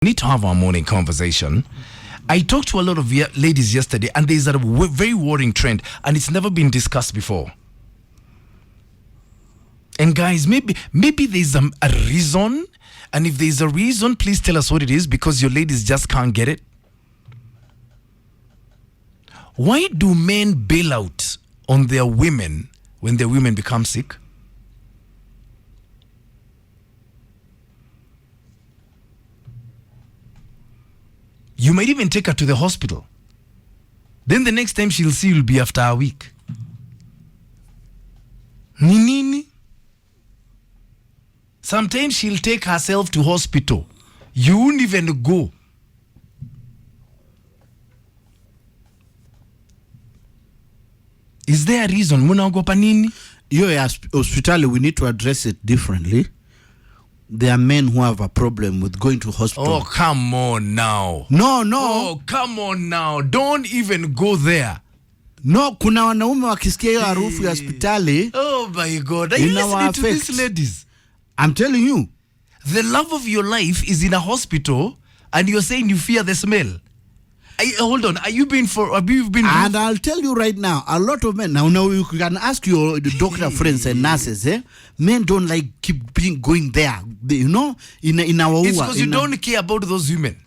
Need to have our morning conversation. I talked to a lot of ladies yesterday, and there's a very worrying trend, and it's never been discussed before. And guys, maybe there's a reason, and if there's a reason, please tell us what it is, because your ladies just can't get it. Why do men bail out on their women when their women become sick? You might even take her to the hospital. Then the next time she'll see you'll be after a week. Nini? Sometimes she'll take herself to hospital. You won't even go. Is there a reason? Munaogopa nini? Hospital, we need to address it differently. There are men who have a problem with going to hospital. Oh, come on now. No. Oh, come on now. Don't even go there. No, kuna wanaume wakisikia hiyo harufu ya hospitali. Oh my God. Are you listening to these ladies? I'm telling you. The love of your life is in a hospital, and you're saying you fear the smell. Hold on. Have you been? And I'll tell you right now, a lot of men, now you can ask your doctor friends and nurses, men don't like going there. In our it's because you don't care about those women.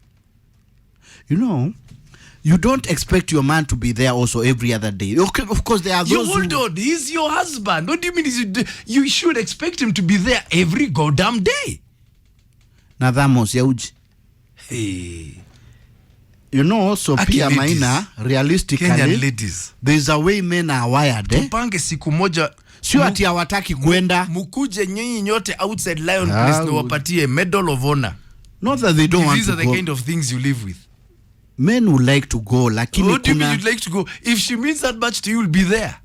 You don't expect your man to be there also every other day. Okay, of course, there are those. Hold on. He's your husband. What do you mean? You should expect him to be there every goddamn day. Nadhamos yauji. Hey. Also, pia maina, realistically, Kenyan ladies, there's a way men are wired. Tupange siku moja. Sio ati hawataki kwenda. Mukuje nyinyi nyote outside Lion Place na wapatie Medal of Honor. Not that they don't want to go. These are the kind of things you live with. Men would like to go, lakini what do you mean you'd like to go? If she means that much to you, you'll be there.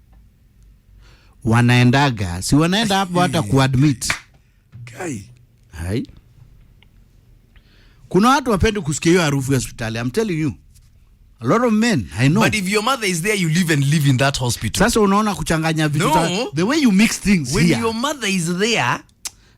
Wanaendaga. Si wanaenda hapo hata kuadmit. Kai. Hai. Kuna watu wapendi kusikia hiyo harufu ya hospitali. I'm telling you. A lot of men, I know. But if your mother is there, you live in that hospital. Sasa unaona kuchanganya vitu. No. The way you mix things when here. Your mother is there,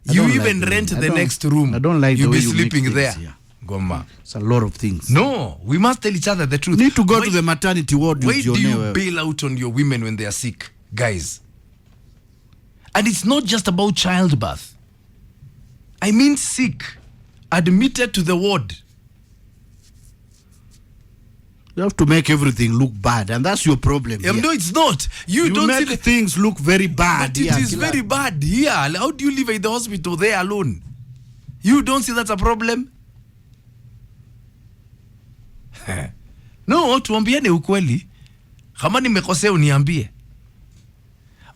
you even rent the next room. I don't like you'll the way be you sleeping there. Here. Goma. It's a lot of things. No, we must tell each other the truth. You need to go to the maternity ward. Why do you bail out on your women when they are sick, guys? And it's not just about childbirth. I mean sick, admitted to the ward. You have to make everything look bad, and that's your problem. No, it's not. You don't make see things look very bad. But it is very bad here. How do you live in the hospital there alone? You don't see that's a problem? No, tuambiane ukweli. Kama nimekosea uniambie.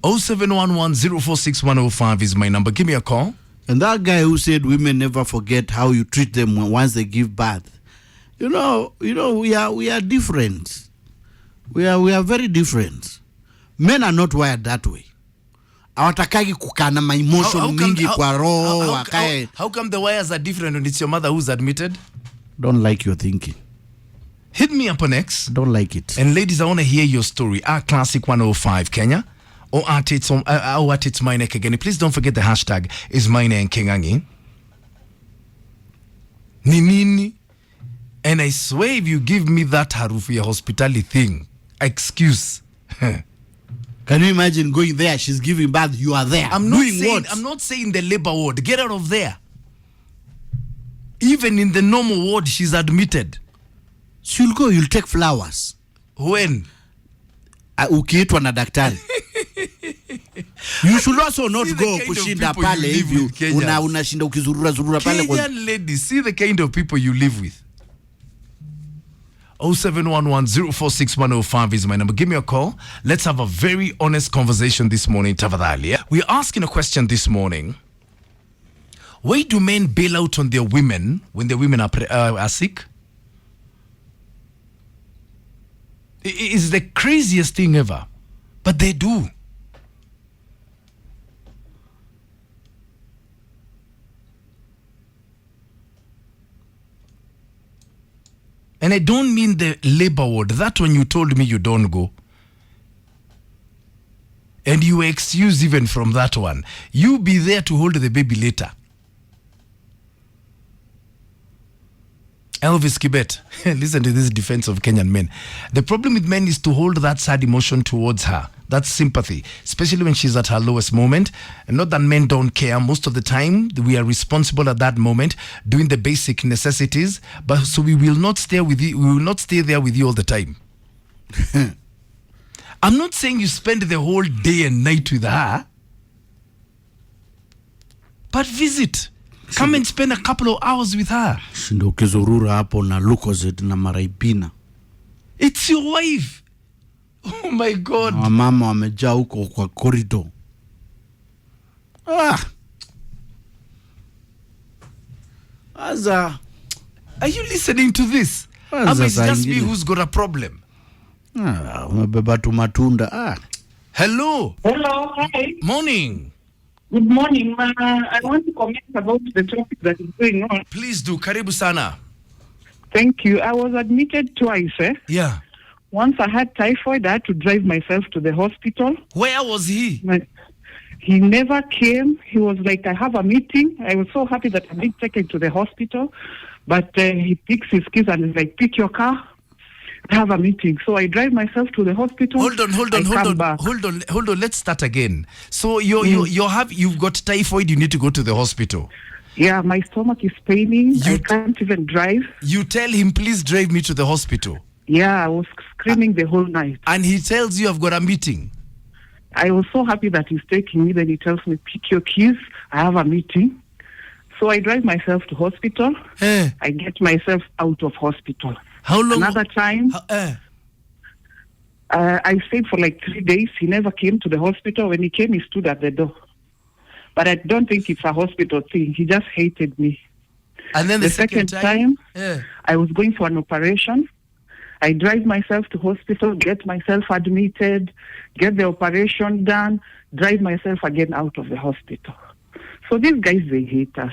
0711046105 is my number. Give me a call. And that guy who said women never forget how you treat them once they give birth. We are different. We are very different. Men are not wired that way. Hawatakagi kukana ma emotion mingi kwa roho wakae. How come the wires are different when it's your mother who's admitted? Don't like your thinking. Hit me up on X. Don't like it. And ladies, I want to hear your story. Classic 105 Kenya. Or at it's my neck again. Please don't forget the hashtag is my name Kengangi. Nini. And I swear if you give me that harufu ya hospitality thing, excuse. Can you imagine going there? She's giving birth. You are there. I'm not saying the labor ward. Get out of there. Even in the normal ward, she's admitted. She'll go. You'll take flowers. When? Ukiitwa na daktari. You should also not go kushinda pale hivi. Unashinda ukizurura pale. Kenyan ladies, see the kind of people you live with. 0711046105 is my number. Give me a call. Let's have a very honest conversation this morning, tafadhali. We're asking a question this morning. Why do men bail out on their women when their women are sick? It's the craziest thing ever. But they do. And I don't mean the labor ward. That one you told me you don't go. And you were excused even from that one. You be there to hold the baby later. Elvis Kibet, listen to this defense of Kenyan men. The problem with men is to hold that sad emotion towards her. That's sympathy, especially when she's at her lowest moment. And not that men don't care. Most of the time, we are responsible at that moment, doing the basic necessities. But so we will not stay with you. We will not stay there with you all the time. I'm not saying you spend the whole day and night with her, but visit. Come and spend a couple of hours with her. Shindo kizurura hapo na Lucozade na Maraibina. It's your wife. Oh my God. Mama wamejaa huko kwa corridor. Aza. Are you listening to this? Or it's just me who's got a problem? Umebeba tu matunda. Hello. Hello, hi. Morning. Good morning. I want to comment about the topic that is going on. Please do. Karibu sana. Thank you. I was admitted twice. Yeah. Once I had typhoid. I had to drive myself to the hospital. Where was he? He never came. He was like, I have a meeting. I was so happy that I didn't take him to the hospital. But he picks his keys and is like, pick your car. I have a meeting. So I drive myself to the hospital. Hold on. Let's start again. So you've got typhoid. You need to go to the hospital. Yeah, my stomach is paining. I can't even drive. You tell him, please drive me to the hospital. Yeah, I was screaming the whole night. And he tells you, I've got a meeting. I was so happy that he's taking me. Then he tells me, pick your keys. I have a meeting. So I drive myself to hospital. I get myself out of hospital. How long? Another time. I stayed for like 3 days. He never came to the hospital. When he came, he stood at the door. But I don't think it's a hospital thing. He just hated me. And then the second time? I was going for an operation. I drive myself to hospital, get myself admitted, get the operation done, drive myself again out of the hospital. So these guys, they hate us.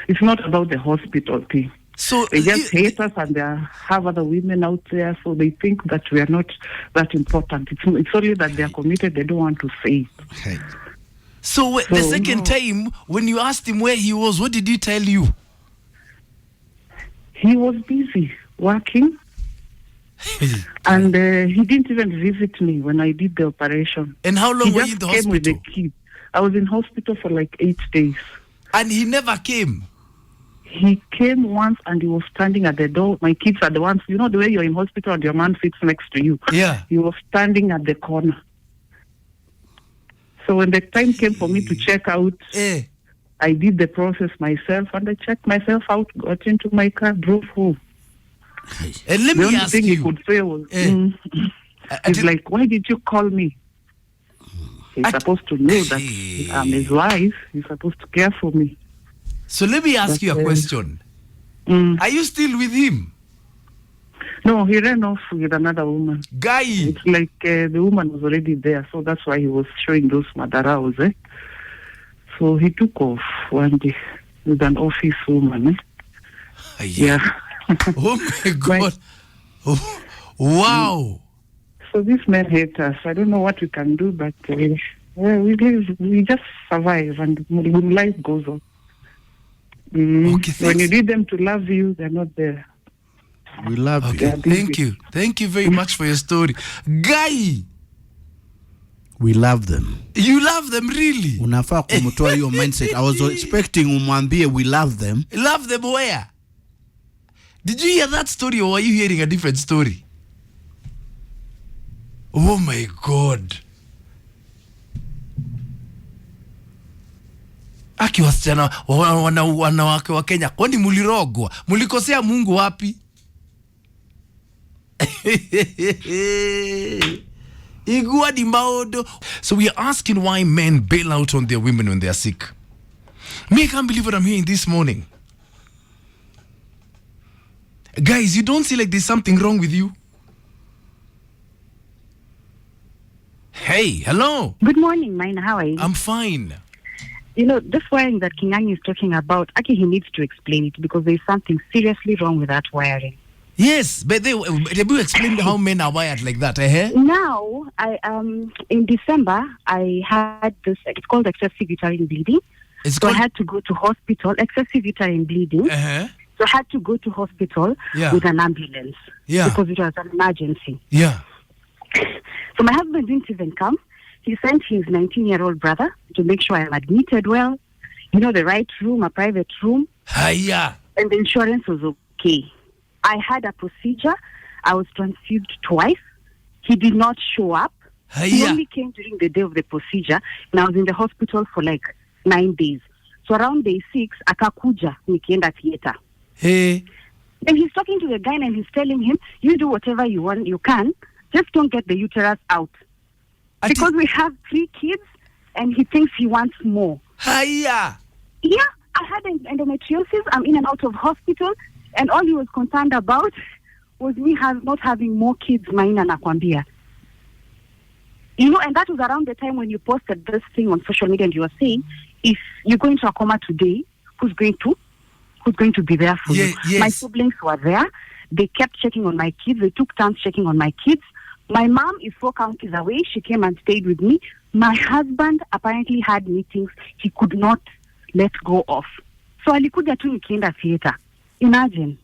It's not about the hospital thing. So they just hate us, and they have other women out there, so they think that we are not that important. It's only that they are committed. They don't want to say it. Okay. So the second time, when you asked him where he was, what did he tell you? He was busy working. And he didn't even visit me when I did the operation. And how long were you in the hospital? With the kids. I was in hospital for like 8 days. And he never came? He came once and he was standing at the door. My kids are the ones, you know the way you're in hospital and your man sits next to you. Yeah. He was standing at the corner. So when the time came for me to check out, I did the process myself and I checked myself out, got into my car, drove home. And let me ask you. The only thing he could say was, he's like, why did you call me? He's supposed to know that I'm his wife. He's supposed to care for me. So let me ask you a question. Are you still with him? No, he ran off with another woman. Guy. It's like the woman was already there, so that's why he was showing those madaraos. So he took off one day with an office woman. Yeah. Oh my God. Wow. So these men hate us. I don't know what we can do, but we just survive and life goes on. Okay, when you need them to love you, they're not there. We love you. Thank you. Thank you very much for your story. Guy! We love them. You love them, really? Unafaa kumtoa hiyo mindset. I was expecting umwambie we love them. Love them where? Did you hear that story or are you hearing a different story? Oh my God. Aki wasichana wanawake wa Kenya, kwani mulirogwa? Mulikosea Mungu wapi? Iguadi maodo. So we are asking why men bail out on their women when they are sick. Me, I can't believe what I'm hearing this morning. Guys, you don't see like there's something wrong with you? Hey, hello. Good morning, Mina. How are you? I'm fine. You know, this wiring that Kingangi is talking about, actually he needs to explain it because there's something seriously wrong with that wiring. Yes, but they explain how men are wired like that. Now, in December, I had this, it's called excessive uterine bleeding. I had to go to hospital, excessive uterine bleeding. So I had to go to hospital with an ambulance because it was an emergency. Yeah. So my husband didn't even come. He sent his 19-year-old brother to make sure I'm admitted well, the right room, a private room. Hiya. And the insurance was okay. I had a procedure. I was transfused twice. He did not show up. Hiya. He only came during the day of the procedure, and I was in the hospital for like 9 days. So around day 6, akakuja, nikienda theater. Hey. And he's talking to the guy and he's telling him, you do whatever you want, you can, just don't get the uterus out. Because we have 3 kids and he thinks he wants more. Hiya. Yeah, I had endometriosis. I'm in and out of hospital. And all he was concerned about was me not having more kids, Maina nakwambia. And that was around the time when you posted this thing on social media and you were saying, if you go into a coma today, who's going to be there for you? Yes. My siblings were there. They kept checking on my kids. They took turns checking on my kids. My mom is 4 counties away. She came and stayed with me. My husband apparently had meetings he could not let go of. So alikuja tu nikienda theater. Imagine.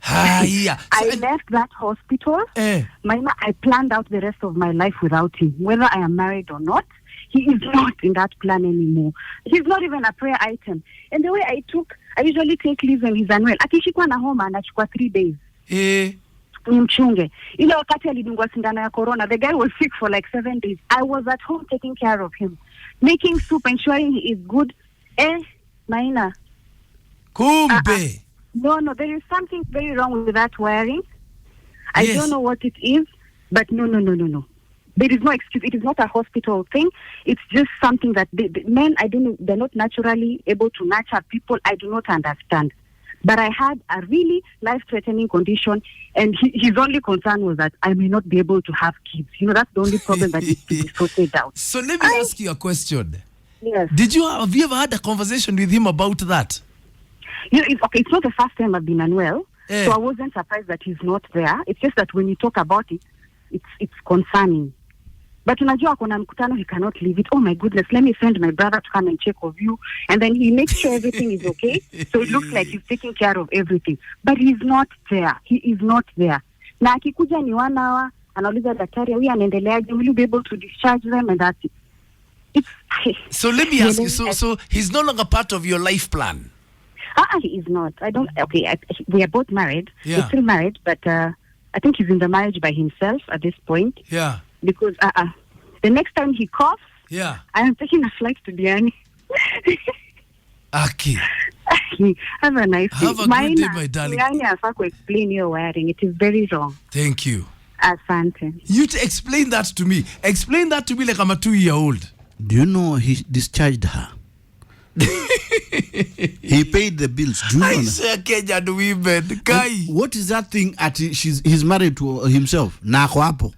Hiya. I left that hospital. Maina, I planned out the rest of my life without him. Whether I am married or not, he is not in that plan anymore. He's not even a prayer item. And the way I usually take leave when he's unwell. Akishikwa na homa anachukua 3 days. Nimchunge. Ile wakati alidungwa sindano ya corona, the guy was sick for like 7 days. I was at home taking care of him, making soup, ensuring he is good. Maina. Kumbe. No, there is something very wrong with that wiring. I don't know what it is, but no. There is no excuse. It is not a hospital thing. It's just something that the men, I don't know, they're not naturally able to nurture people. I do not understand. But I had a really life-threatening condition, and his only concern was that I may not be able to have kids. That's the only problem that needs to be sorted out. So let me ask you a question. Yes. Have you ever had a conversation with him about that? It's not the first time I've been unwell, so I wasn't surprised that he's not there. It's just that when you talk about it, it's concerning. But unajua akona mkutano, he cannot leave it. Oh my goodness, let me send my brother to come and check of you. And then he makes sure everything is okay. So it looks like he's taking care of everything. But he's not there. He is not there. Na akikuja ni 1 hour, anauliza daktari, huyu anaendeleaje? Will you be able to discharge them? And that's it. So let me ask you, so he's no longer part of your life plan? He is not. We are both married. Yeah. We're still married, but I think he's in the marriage by himself at this point. Yeah. Because the next time he coughs, I am taking a flight to Diani. Aki. Have a nice day. Have a good day, my darling. Diani afa ku explain your wiring. It is very wrong. Thank you. Asante. You explain that to me. Explain that to me like I'm a 2-year-old. Do you know he discharged her? He paid the bills. Do you know? I say Kenyan women. Kai. What is that thing he's married to himself? Na ako hapo.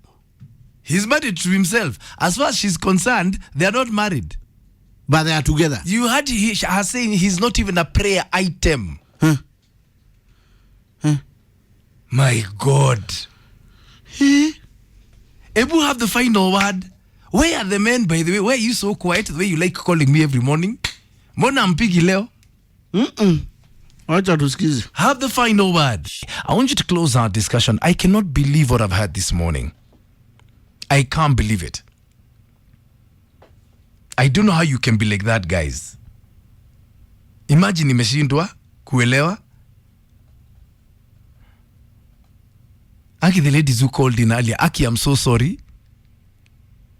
He's married to himself. As far as she's concerned, they are not married. But they are together. You heard her saying he's not even a prayer item. Huh? My God. Ebu have the final word. Where are the men, by the way? Why are you so quiet the way you like calling me every morning? Mbona mpigi leo? Wacha tusikize. Have the final word. I want you to close our discussion. I cannot believe what I've heard this morning. I can't believe it. I don't know how you can be like that, guys. Imagine nimeshindwa kuelewa. Aki, the ladies who called in earlier, Aki, I'm so sorry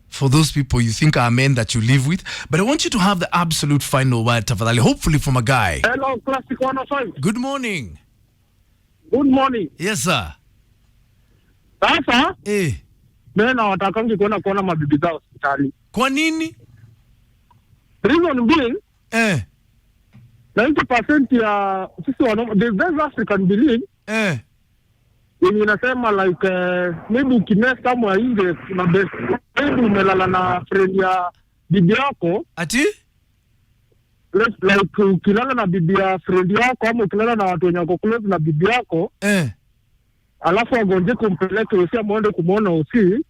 for those people you think are men that you live with, but I want you to have the absolute final word, tafadhali, hopefully from a guy. Hello, Classic 105. Good morning. Good morning. Yes, sir. Sasa, mena watakangi kuona mabibi zao hospitali. Kwa nini? Reason being, 90% ya sisi the West African believe, yenye inasema like maybe ukimess somewhere nje na best, maybe umelala na friend ya bibi yako. Ati? Like ukilala na bibi ya friend yako ama ukilala na watu wenye wako close na bibi yako, alafu agonje kumpeleke usia muende kumuona usi,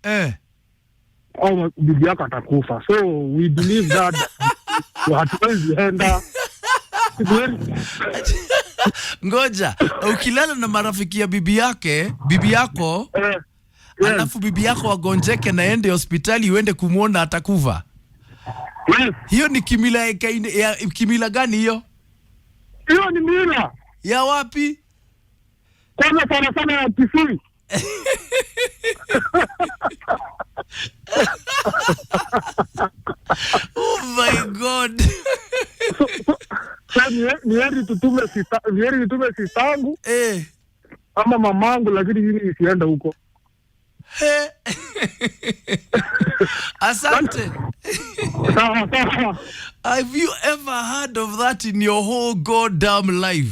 au bibi yako atakufa. So we believe that hatuwezi enda. Ngoja, ukilala na marafiki ya bibi yako, alafu bibi yako agonjeke na ende hospitali uende kumuona atakufa. Hiyo ni kimila gani hiyo? Hiyo ni mila. Ya wapi? Kwanza sana ya Kisii. Oh my God. Ni heri nitume sistangu ama mamangu, lakini hili isienda huko. Asante. Sawa. Have you ever heard of that in your whole goddamn life?